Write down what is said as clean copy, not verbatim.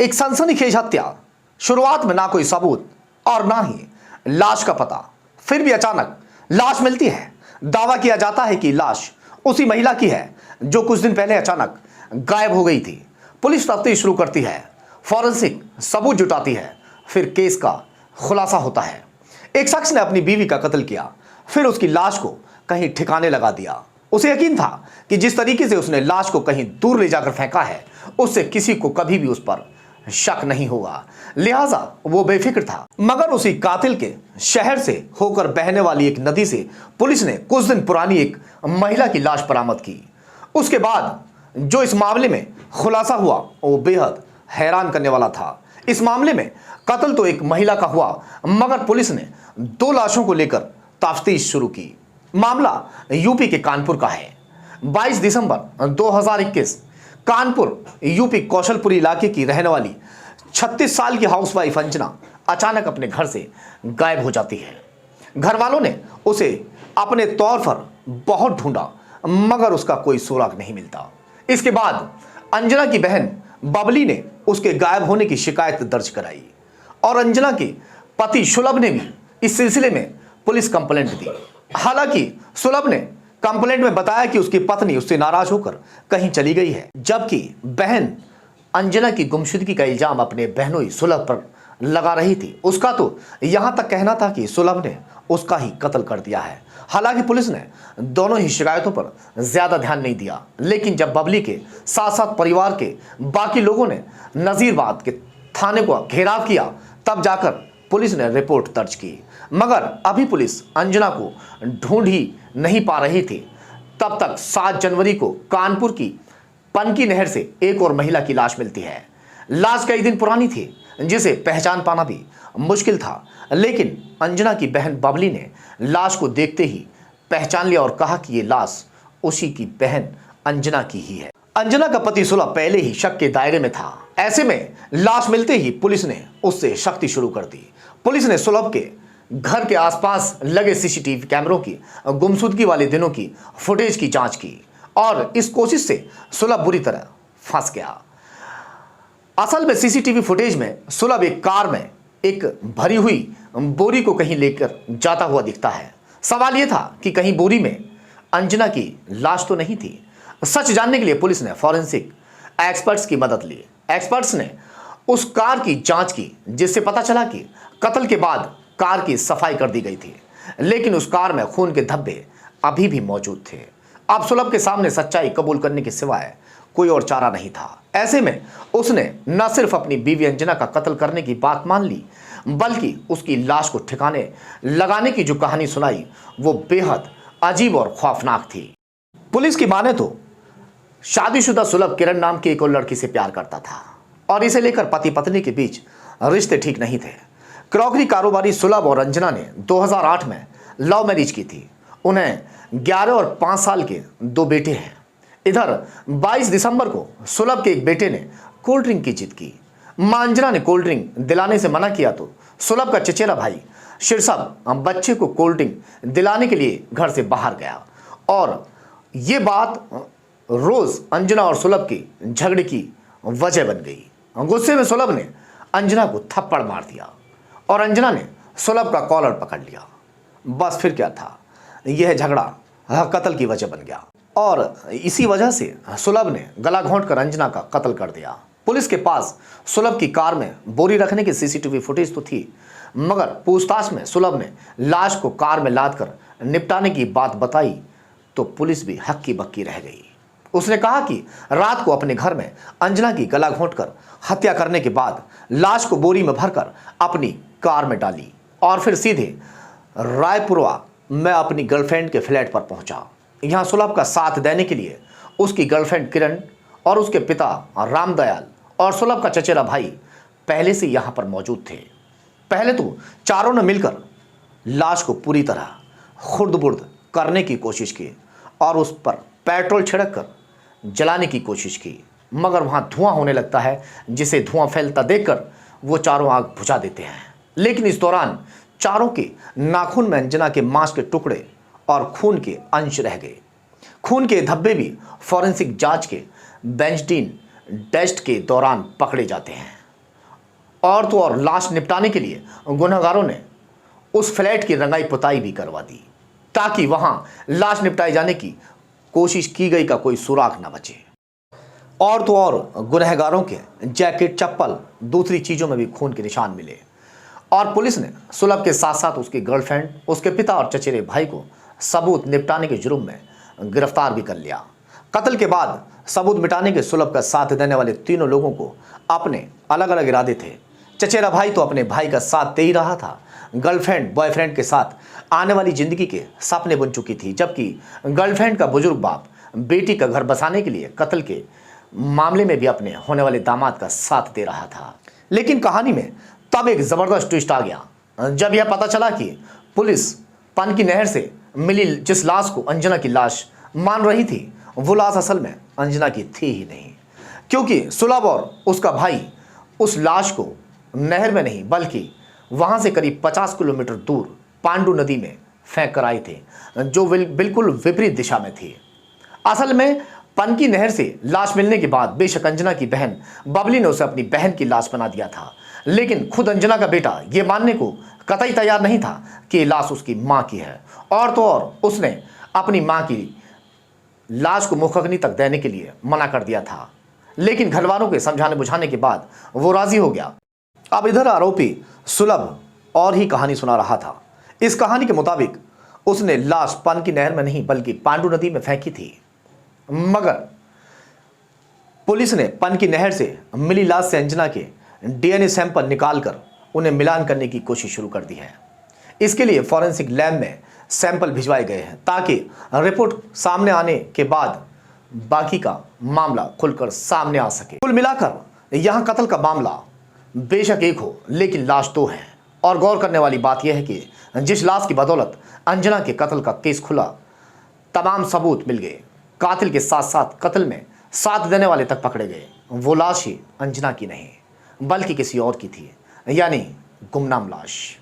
एक सनसनीखेज हत्या, शुरुआत में ना कोई सबूत और ना ही लाश का पता, फिर भी अचानक लाश मिलती है। दावा किया जाता है कि लाश उसी महिला की है जो कुछ दिन पहले अचानक गायब हो गई थी। पुलिस तफ्तीश शुरू करती है, फॉरेंसिक सबूत जुटाती है, फिर केस का खुलासा होता है। एक शख्स ने अपनी बीवी का कत्ल किया, फिर उसकी लाश को कहीं ठिकाने लगा दिया। उसे यकीन था कि जिस तरीके से उसने लाश को कहीं दूर ले जाकर फेंका है, उससे किसी को कभी भी उस पर शक नहीं होगा, लिहाजा वो बेफिक्र था। मगर उसी कातिल के शहर से होकर बहने वाली एक नदी से पुलिस ने कुछ दिन पुरानी एक महिला की लाश बरामद की। उसके बाद जो इस मामले में खुलासा हुआ वो बेहद हैरान करने वाला था। इस मामले में कत्ल तो एक महिला का हुआ, मगर पुलिस ने 2 लाशों को लेकर तफ्तीश शुरू की। मामला यूपी के कानपुर का है। 22 दिसंबर 2021 कानपुर यूपी कौशलपुरी इलाके की रहने वाली 36 साल की हाउसवाइफ अंजना अचानक अपने घर से गायब हो जाती है। घर वालों ने उसे अपने तौर पर बहुत ढूंढा, मगर उसका कोई सुराग नहीं मिलता। इसके बाद अंजना की बहन बबली ने उसके गायब होने की शिकायत दर्ज कराई और अंजना के पति सुलभ ने भी इस सिलसिले में पुलिस कंप्लेंट दी। हालांकि सुलभ ने कंप्लेंट में बताया कि उसकी पत्नी उससे नाराज होकर कहीं चली गई है, जबकि बहन अंजना की गुमशुदगी का इल्जाम अपने बहनोई सुलभ पर लगा रही थी। उसका तो यहां तक कहना था कि सुलभ ने उसका ही कत्ल कर दिया है। हालांकि पुलिस ने दोनों ही शिकायतों पर ज्यादा ध्यान नहीं दिया, लेकिन जब बबली के साथ साथ परिवार के बाकी लोगों ने नजीरबाद के थाने को घेराव किया, तब जाकर पुलिस ने रिपोर्ट दर्ज की। मगर अभी पुलिस अंजना को ढूंढ ही नहीं पा रही थी। तब तक 7 जनवरी को कानपुर की पनकी नहर से एक और महिला की लाश मिलती है। लाश कई दिन पुरानी थी, जिसे पहचान पाना भी मुश्किल था, लेकिन अंजना की बहन बबली ने लाश को देखते ही पहचान लिया और कहा कि ये लाश उसी की बहन अंजना की ही है। अंजना का पति सुलभ पहले ही शक के दायरे में था। ऐसे में लाश मिलते ही पुलिस ने उससे सख्ती शुरू कर दी। पुलिस ने सुलभ के घर के आसपास लगे सीसीटीवी कैमरों की गुमशुदगी वाले दिनों की फुटेज की जांच की और इस कोशिश से सुलभ बुरी तरह फंस गया। असल में सीसीटीवी फुटेज में सुलभ एक कार में एक भरी हुई बोरी को कहीं लेकर जाता हुआ दिखता है। सवाल यह था कि कहीं बोरी में अंजना की लाश तो नहीं थी। सच जानने के लिए पुलिस ने फॉरेंसिक एक्सपर्ट्स की मदद ली। एक्सपर्ट्स ने उस कार की जांच की, जिससे पता चला कि कत्ल के बाद कार की सफाई कर दी गई थी, लेकिन उस कार में खून के धब्बे अभी भी मौजूद थे। अब सुलभ के सामने सच्चाई कबूल करने के सिवाय कोई और चारा नहीं था। ऐसे में उसने न सिर्फ अपनी बीवी अंजना का कत्ल करने की बात मान ली, बल्कि उसकी लाश को ठिकाने लगाने की जो कहानी सुनाई वो बेहद अजीब और खौफनाक थी। पुलिस की माने तो शादीशुदा सुलभ किरण नाम की एक और लड़की से प्यार करता था और इसे लेकर पति पत्नी के बीच रिश्ते ठीक नहीं थे। क्रॉकरी कारोबारी सुलभ और अंजना ने 2008 में लव मैरिज की थी। उन्हें 11 और 5 साल के 2 बेटे हैं। इधर 22 दिसंबर को सुलभ के एक बेटे ने कोल्ड ड्रिंक की जिद की। मां अंजना ने कोल्ड ड्रिंक दिलाने से मना किया तो सुलभ का चचेरा भाई शीर्षभ बच्चे को कोल्ड ड्रिंक दिलाने के लिए घर से बाहर गया और ये बात रोज अंजना और सुलभ की झगड़े की वजह बन गई। गुस्से में सुलभ ने अंजना को थप्पड़ मार दिया और अंजना ने सुलभ का कॉलर पकड़ लिया। बस फिर क्या था, यह झगड़ा कत्ल की वजह बन गया और इसी वजह से सुलभ ने गला घोंटकर अंजना का कत्ल कर दिया। पुलिस के पास सुलभ की कार में बोरी रखने की सीसीटीवी फुटेज तो थी, मगर पूछताछ में सुलभ ने लाश को कार में लाद कर निपटाने की बात बताई तो पुलिस भी हक्की बक्की रह गई। उसने कहा कि रात को अपने घर में अंजना की गला घोंटकर हत्या करने के बाद लाश को बोरी में भरकर अपनी कार में डाली और फिर सीधे रायपुरवा में अपनी गर्लफ्रेंड के फ्लैट पर पहुंचा। यहां सुलभ का साथ देने के लिए उसकी गर्लफ्रेंड किरण और उसके पिता रामदयाल और सुलभ का चचेरा भाई पहले से यहां पर मौजूद थे। पहले तो चारों ने मिलकर लाश को पूरी तरह खुर्द-बुर्द करने की कोशिश की और उस पर पेट्रोल छिड़क कर जलाने की कोशिश की, मगर वहां धुआं होने लगता है, जिसे धुआं फैलता देखकर वो चारों आग बुझा देते हैं। लेकिन इस दौरान चारों के नाखून में अंजना के मांस के टुकड़े और खून के अंश रह गए। खून के धब्बे भी फॉरेंसिक जांच के बेंजीन टेस्ट के दौरान पकड़े जाते हैं। और तो और लाश निपटाने के लिए गुनहगारों ने उस फ्लैट की रंगाई पुताई भी करवा दी ताकि वहां लाश निपटाए जाने की कोशिश की गई का कोई सुराग न बचे। और तो और गुनहगारों के जैकेट, चप्पल, दूसरी चीजों में भी खून के निशान मिले और पुलिस ने सुलभ के साथ साथ उसकी गर्लफ्रेंड, उसके पिता और चचेरे भाई को सबूत निपटाने के जुर्म में गिरफ्तार भी कर लिया। कत्ल के बाद सबूत मिटाने के सुलभ का साथ देने वाले तीनों लोगों को अपने अलग अलग इरादे थे। चचेरा भाई तो अपने भाई का साथ दे ही रहा था, गर्लफ्रेंड बॉयफ्रेंड के साथ आने वाली जिंदगी के सपने बुन चुकी थी, जबकि गर्लफ्रेंड का बुजुर्ग बाप बेटी का घर बसाने के लिए कत्ल के मामले में भी अपने होने वाले दामाद का साथ दे रहा था। लेकिन कहानी में तब एक जबरदस्त ट्विस्ट आ गया जब यह पता चला कि पुलिस पन की नहर से मिली जिस लाश को अंजना की लाश मान रही थी, वो लाश असल में अंजना की थी ही नहीं, क्योंकि सुलभ और उसका भाई उस लाश को नहर में नहीं बल्कि वहां से करीब 50 किलोमीटर दूर पांडु नदी में फेंक कर आए थे, जो बिल्कुल विपरीत दिशा में थी। असल में पन की नहर से लाश मिलने के बाद बेशक अंजना की बहन बबली ने उसे अपनी बहन की लाश बना दिया था, लेकिन खुद अंजना का बेटा यह मानने को कतई तैयार नहीं था कि लाश उसकी मां की है। और तो और उसने अपनी मां की लाश को मुखग्नि तक देने के लिए मना कर दिया था, लेकिन घरवालों के समझाने बुझाने के बाद वो राजी हो गया। अब इधर आरोपी सुलभ और ही कहानी सुना रहा था। इस कहानी के मुताबिक उसने लाश पन की नहर में नहीं बल्कि पांडु नदी में फेंकी थी, मगर पुलिस ने पन की नहर से मिली लाश से अंजना के डीएनए सैंपल निकालकर उन्हें मिलान करने की कोशिश शुरू कर दी है। इसके लिए फॉरेंसिक लैब में सैंपल भिजवाए गए हैं ताकि रिपोर्ट सामने आने के बाद बाकी का मामला खुलकर सामने आ सके। कुल मिलाकर यहां कत्ल का मामला बेशक एक हो, लेकिन लाश दो है। और गौर करने वाली बात यह है कि जिस लाश की बदौलत अंजना के कत्ल का केस खुला, तमाम सबूत मिल गए, कातिल के साथ साथ कत्ल में साथ देने वाले तक पकड़े गए, वो लाश ही अंजना की नहीं बल्कि किसी और की थी, यानी गुमनाम लाश।